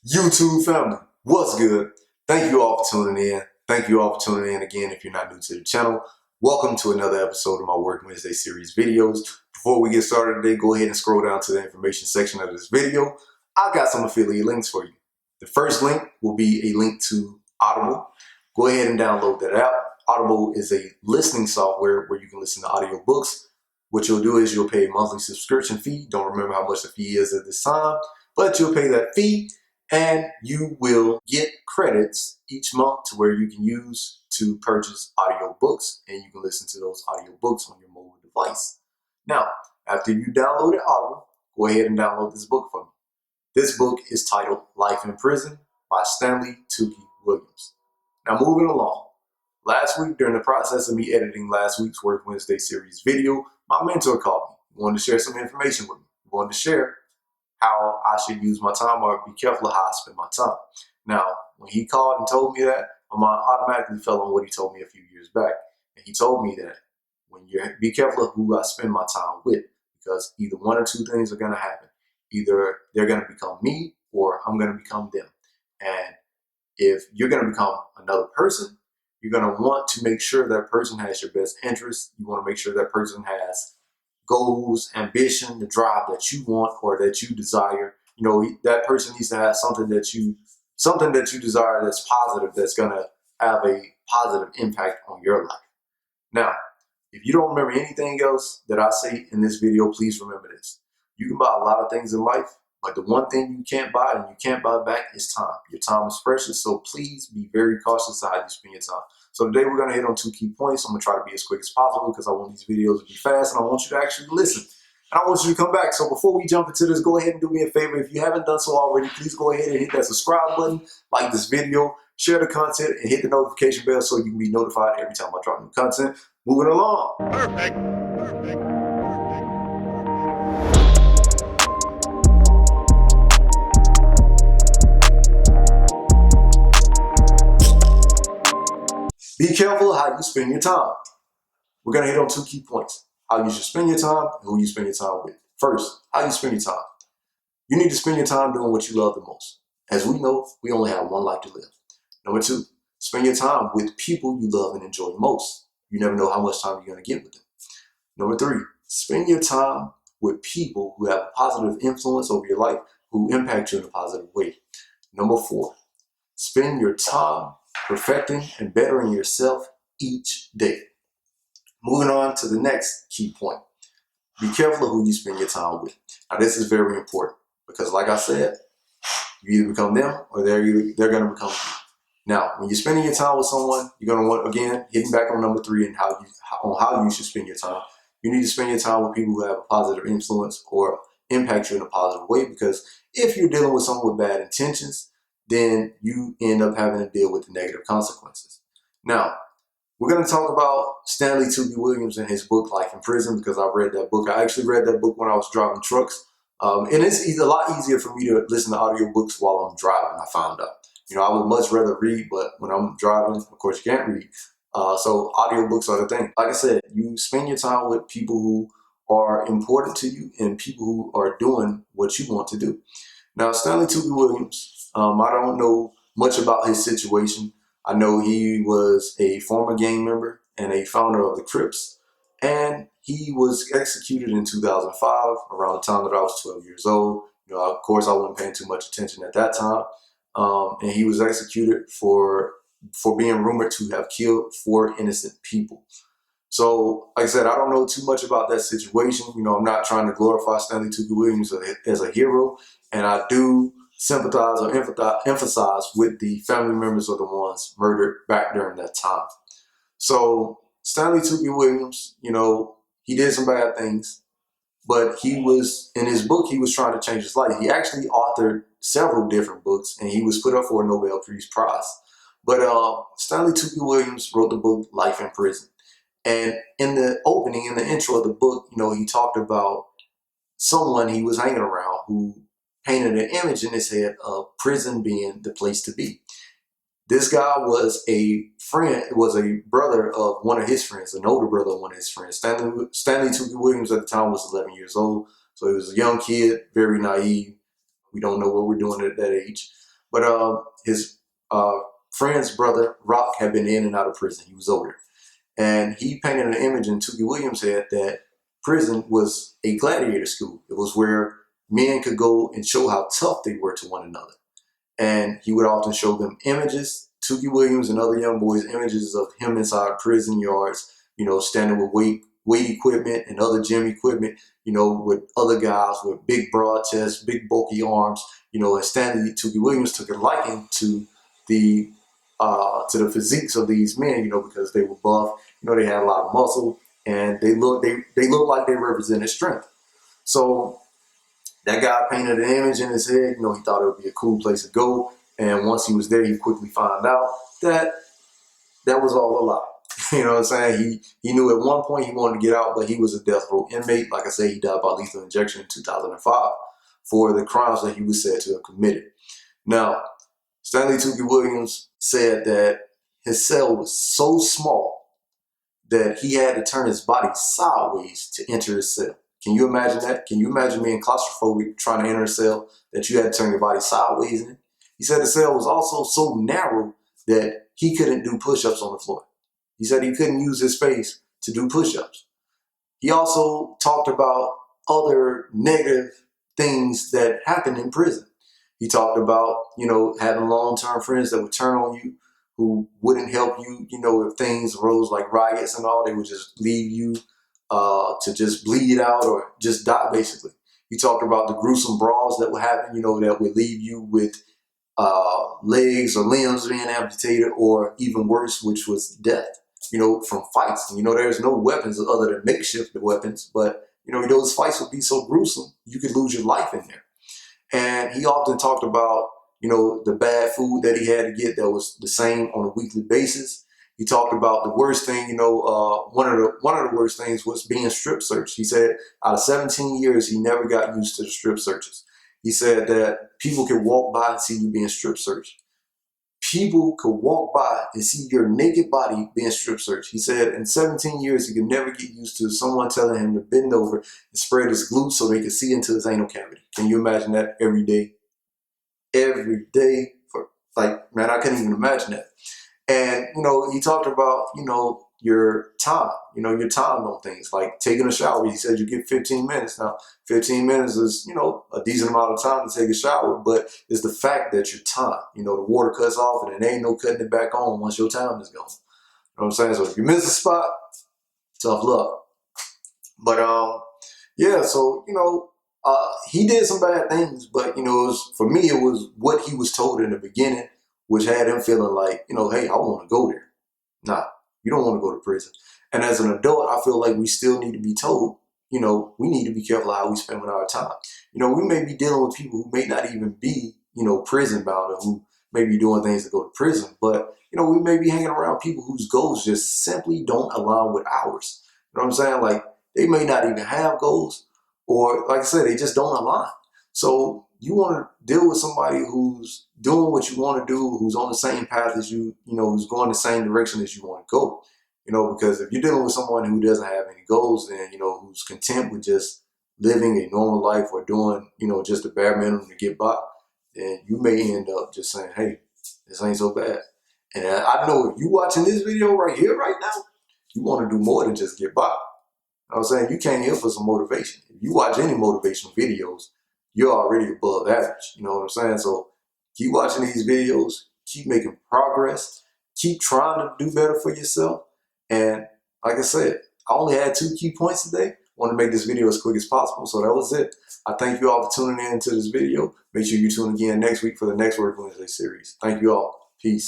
YouTube family, what's good? Thank you all for tuning in. Thank you all for tuning in again if you're not new to the channel. Welcome to another episode of my Work Wednesday series videos. Before we get started today, go ahead and scroll down to the information section of this video. I got some affiliate links for you. The first link will be a link to Audible. Go ahead and download that app. Audible is a listening software where you can listen to audiobooks. What you'll do is you'll pay a monthly subscription fee. Don't remember how much the fee is at this time, but you'll pay that fee and you will get credits each month to where you can use to purchase audiobooks, and you can listen to those audiobooks on your mobile device. Now, after you downloaded Audible, go ahead and download this book for me. This book is titled Life in Prison by Stanley Tookie Williams. Now, moving along. Last week, during the process of me editing last week's Work Wednesday series video, my mentor called me. He wanted to share some information with me. He wanted to share how I should use my time, or be careful of how I spend my time. Now, when he called and told me that, my mind automatically fell on what he told me a few years back. And he told me that be careful of who I spend my time with, because either one or two things are going to happen. Either they're going to become me, or I'm going to become them. And if you're going to become another person, you're going to want to make sure that person has your best interest. You want to make sure that person has goals, ambition, the drive that you want or that you desire. You know, that person needs to have something that you desire that's positive, that's going to have a positive impact on your life. Now, if you don't remember anything else that I say in this video, please remember this. You can buy a lot of things in life, but the one thing you can't buy and you can't buy back is time. Your time is precious, so please be very cautious of how you spend your time. So today we're going to hit on 2 key points. I'm going to try to be as quick as possible because I want these videos to be fast and I want you to actually listen. And I want you to come back. So before we jump into this, go ahead and do me a favor. If you haven't done so already, please go ahead and hit that subscribe button, like this video, share the content, and hit the notification bell so you can be notified every time I drop new content. Moving along. Perfect. Be careful how you spend your time. We're going to hit on 2 key points. How you should spend your time and who you spend your time with. First, how you spend your time. You need to spend your time doing what you love the most. As we know, we only have one life to live. Number 2, spend your time with people you love and enjoy most. You never know how much time you're going to get with them. Number 3, spend your time with people who have a positive influence over your life, who impact you in a positive way. Number 4, spend your time perfecting and bettering yourself each day. Moving on to the next key point. Be careful of who you spend your time with. Now, this is very important because, like I said, you either become them or they're going to become you. Now, when you're spending your time with someone, you're going to want, again, hitting back on number 3 and how you should spend your time. You need to spend your time with people who have a positive influence or impact you in a positive way, because if you're dealing with someone with bad intentions, then you end up having to deal with the negative consequences. Now, we're going to talk about Stanley Tookie Williams and his book, Life in Prison, because I read that book. I actually read that book when I was driving trucks. And it's a lot easier for me to listen to audiobooks while I'm driving, I found out. You know, I would much rather read, but when I'm driving, of course, you can't read. So audiobooks are the thing. Like I said, you spend your time with people who are important to you and people who are doing what you want to do. Now, Stanley Tookie Williams, I don't know much about his situation. I know he was a former gang member and a founder of the Crips, and he was executed in 2005, around the time that I was 12 years old. You know, of course, I wasn't paying too much attention at that time. And he was executed for being rumored to have killed 4 innocent people. So, like I said, I don't know too much about that situation. You know, I'm not trying to glorify Stanley Tookie Williams as a hero, and I do sympathize or emphasize with the family members of the ones murdered back during that time. So Stanley Tookie Williams, you know, he did some bad things, but he was, in his book, he was trying to change his life. He actually authored several different books, and he was put up for a Nobel Peace Prize. But Stanley Tookie Williams wrote the book Life in Prison. And in the opening, in the intro of the book, you know, he talked about someone he was hanging around who painted an image in his head of prison being the place to be. This guy was a brother of one of his friends, an older brother of one of his friends. Stanley Tookie Williams at the time was 11 years old. So he was a young kid, very naive. We don't know what we're doing at that age. But his friend's brother, Rock, had been in and out of prison. He was older. And he painted an image in Tookie Williams' head that prison was a gladiator school. It was where men could go and show how tough they were to one another. And he would often show them images, Tookie Williams and other young boys, images of him inside prison yards, standing with weight equipment and other gym equipment, with other guys with big broad chests, big bulky arms, and Stanley Tookie Williams took a liking to the physiques of these men, because they were buff, they had a lot of muscle, and they looked like they represented strength. So that guy painted an image in his head. He thought it would be a cool place to go. And once he was there, he quickly found out that that was all a lie. You know what I'm saying? He knew at one point he wanted to get out, but he was a death row inmate. Like I say, he died by lethal injection in 2005 for the crimes that he was said to have committed. Now, Stanley Tookie Williams said that his cell was so small that he had to turn his body sideways to enter his cell. Can you imagine that? Can you imagine being claustrophobic trying to enter a cell that you had to turn your body sideways in? He said the cell was also so narrow that he couldn't do push-ups on the floor. He said he couldn't use his space to do push-ups. He also talked about other negative things that happen in prison. He talked about, having long-term friends that would turn on you, who wouldn't help you, if things arose like riots and all. They would just leave you to just bleed out or just die, basically. He talked about the gruesome brawls that would happen, that would leave you with legs or limbs being amputated, or even worse, which was death, from fights. There's no weapons other than makeshift weapons, but, those fights would be so gruesome, you could lose your life in there. And he often talked about, the bad food that he had to get that was the same on a weekly basis. He talked about the worst thing, one of the worst things was being strip searched. He said out of 17 years, he never got used to the strip searches. He said that people could walk by and see you being strip searched. People could walk by and see your naked body being strip searched. He said in 17 years, he could never get used to someone telling him to bend over and spread his glutes so they could see into his anal cavity. Can you imagine that every day? Every day man, I couldn't even imagine that. And, he talked about, your time, your time on things like taking a shower. He said you get 15 minutes. Now, 15 minutes is, a decent amount of time to take a shower, but it's the fact that your time, the water cuts off and there ain't no cutting it back on once your time is gone. You know what I'm saying? So if you miss a spot, tough luck. But, yeah, so, he did some bad things, but, for me, it was what he was told in the beginning, which had him feeling like, hey, I want to go there. Nah, you don't want to go to prison. And as an adult, I feel like we still need to be told, we need to be careful how we spend our time. We may be dealing with people who may not even be, prison bound, or who may be doing things to go to prison, but, we may be hanging around people whose goals just simply don't align with ours. You know what I'm saying? Like, they may not even have goals, or like I said, they just don't align. So you want to deal with somebody who's doing what you want to do, who's on the same path as you, who's going the same direction as you want to go. Because if you're dealing with someone who doesn't have any goals, then, who's content with just living a normal life or doing, just the bare minimum to get by, then you may end up just saying, hey, this ain't so bad. And I know if you watching this video right here, right now, you want to do more than just get by. You know what I'm saying? You came here for some motivation. If you watch any motivational videos, you're already above average. You know what I'm saying? So keep watching these videos, keep making progress, keep trying to do better for yourself. And like I said, I only had 2 key points today. I want to make this video as quick as possible. So that was it. I thank you all for tuning in to this video. Make sure you tune again next week for the next Work Wednesday series. Thank you all. Peace.